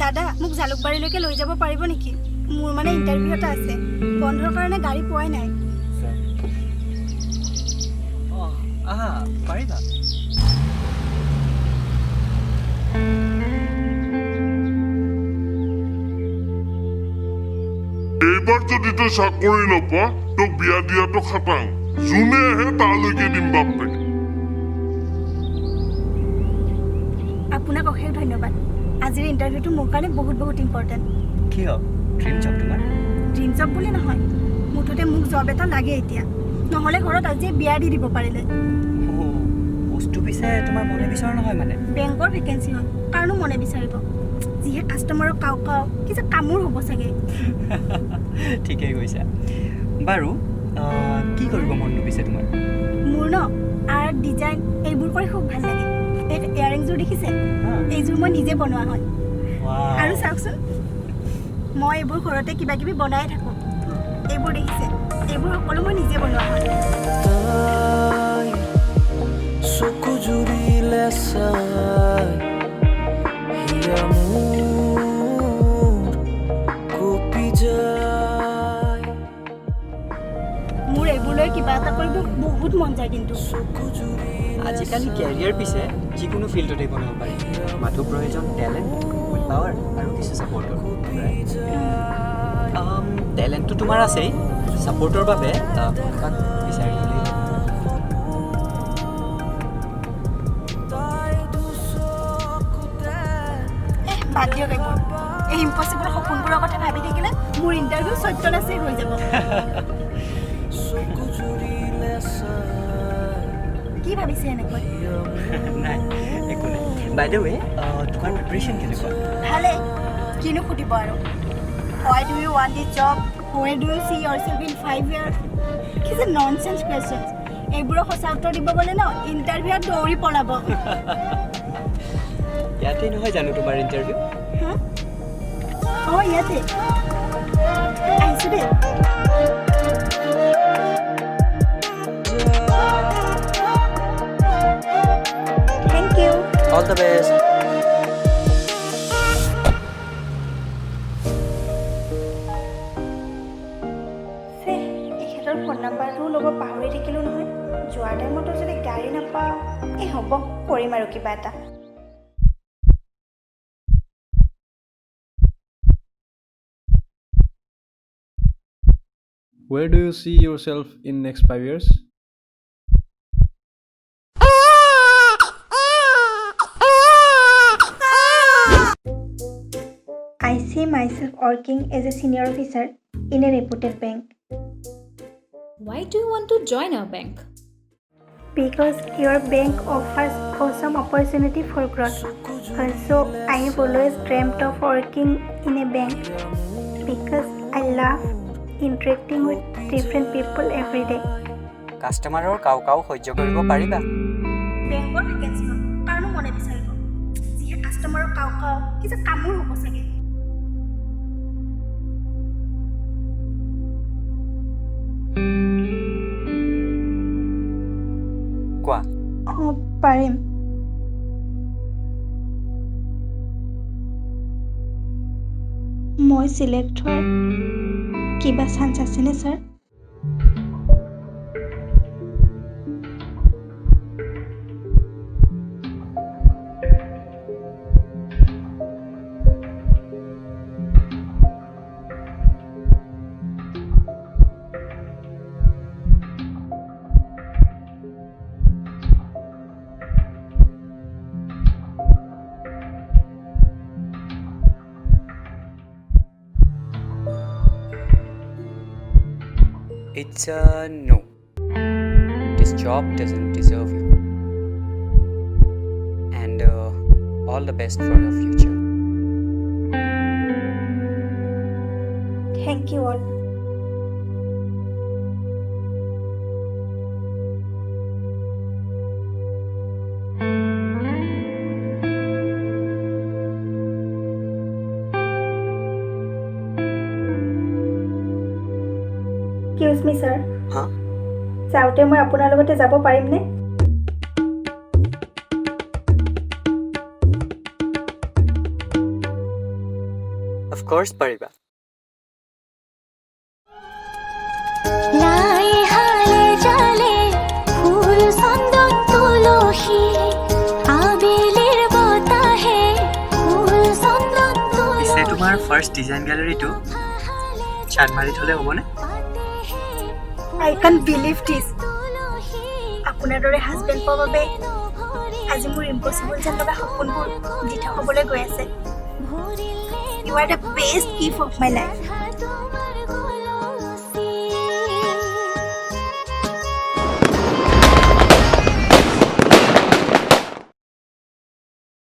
দাদা মোক জালুকবাৰীলৈকে লৈ যাব পাৰিব নেকি? মোৰ মানে ইণ্টাৰভিউ এটা আছে, বন্ধৰ কাৰণে গাড়ী পোৱাই নাই। পাৰিবা। এইবাৰ যদি তই চাকৰি নপোৱা তোক বিয়া দিয়াটো খাটাং। যোনে আহে তালৈকে দিম বাপে। আপোনাক অশেষ ধন্যবাদ। আজিৰ ইণ্টাৰভিউটো মোৰ কাৰণে বহুত বহুত ইম্পৰ্টেণ্ট। কিয়? ড্ৰিম জব তোমাৰ? ড্ৰিম জব বুলি নহয়, মুঠতে মোক জব এটা লাগে এতিয়া, নহ'লে ঘৰত আজি বিয়া দি দিব পাৰিলে। বস্তু পিছে তোমাৰ মনে বিচৰা নহয় মানে? বেংকৰ ভেকেঞ্চি হয়, কাৰণো মনে বিচাৰিব? যিহে কাষ্টমাৰক কাও কাও কি যে কামোৰ হ'ব চাগে। ঠিকেই কৈছা। বাৰু কি কৰিব মনটো পিছে তোমাৰ? মোৰ ন আৰ্ট ডিজাইন এইবোৰ কৰি খুব ভাল লাগে। এই ইয়াৰিংযোৰ দেখিছে? এইযোৰ মই নিজে বনোৱা হয়। আৰু চাওকচোন, মই এইবোৰ ঘৰতে কিবা কিবি বনাই থাকোঁ। এইবোৰ দেখিছে? এইবোৰ সকলো মই নিজে বনোৱা হয়। Sokujuri lesai hiya moor kopi jai মোৰ এইবোৰলৈ কিবা এটা কৰিব বহুত মন যায় কিন্তু আজিকালি কেৰিয়াৰ পিছে যিকোনো ফিল্ডতে বনাব পাৰি। মাথো প্ৰয়োজন টেলেণ্ট, উইল পাৱাৰ আৰু কিছু ছাপৰ্টৰ। টেলেণ্টটো তোমাৰ আছেই, ছাপৰ্টৰ বাবে কাক বিচাৰি গ'লেই বাদ দিয়ক এইবোৰ। এই ইম্পচিবল সপোনবোৰৰ কথা ভাবি থাকিলে মোৰ ইণ্টাৰভিউ সত্যনাশেই হৈ যাব। কি ভাবিছে এনেকৈ? নাই একো নাই। বাই দ্য ৱে তোমাৰ প্ৰিপাৰেশ্যন কেনেকুৱা? ভালে, কিনো সুধিব আৰু। Why do you want this job? Where do you see yourself in 5 years? কি যে ননচেন্স কুৱেশ্যনছ। এইবোৰৰ সঁচা উত্তৰ দিব গ'লে ন ইণ্টাৰভিউত দৌৰি পলাব। ইয়াতে নহয় জানো তোমাৰ ইণ্টাৰভিউ? অঁ ইয়াতে আহিছোঁ দেই। Thank you. All the best. এখেতৰ ফোন নাম্বাৰটোও ল'ব পাহৰি থাকিলোঁ নহয়। যোৱাৰ টাইমতো যদি গাড়ী নাপাওঁ, এই হ'ব কৰিম আৰু কিবা এটা। Where do you see yourself in next 5 years? I see myself working as a senior officer in a reputed bank. Why do you want to join our bank? Because your bank offers awesome opportunity for growth. Also, I have always dreamt of working in a bank because I love interacting with different people every day. কাষ্টমাৰৰ কাও কাও সহ্য কৰিব পাৰিবা? বেংকৰ vacancy হয়, কাৰণো মনে বিচাৰিব? যিহে কাষ্টমাৰৰ কাও কাও কি যে কামোৰ হ'ব চাগে। কোৱা। অঁ পাৰিম। মই চিলেক্ট হোৱাৰ কিবা চান্স আছেনে sir? It's a no. This job doesn't deserve you. And all the best for your future. Thank you all. Excuse me, sir. Huh? চাওঁতে মই আপোনাৰ লগতে যাব পাৰিমনে? Of course, Pariba. লাই হালে জালে ফুল চন্দন তুলসী আবেলিৰ বতাহে ফুল চন্দন পিছে তুলসী তোমাৰ ফাৰ্ষ্ট ডিজাইন গেলাৰীটো চানমাৰীত হ'লে হ'বনে? I can't believe this. আপোনাৰ দৰে হাজবেণ্ড পোৱাৰ বাবে আজি মোৰ ইম্পচিবল যেন লগা সপোনবোৰ দিঠা হ'বলৈ গৈ আছে. You are the best gift of my life.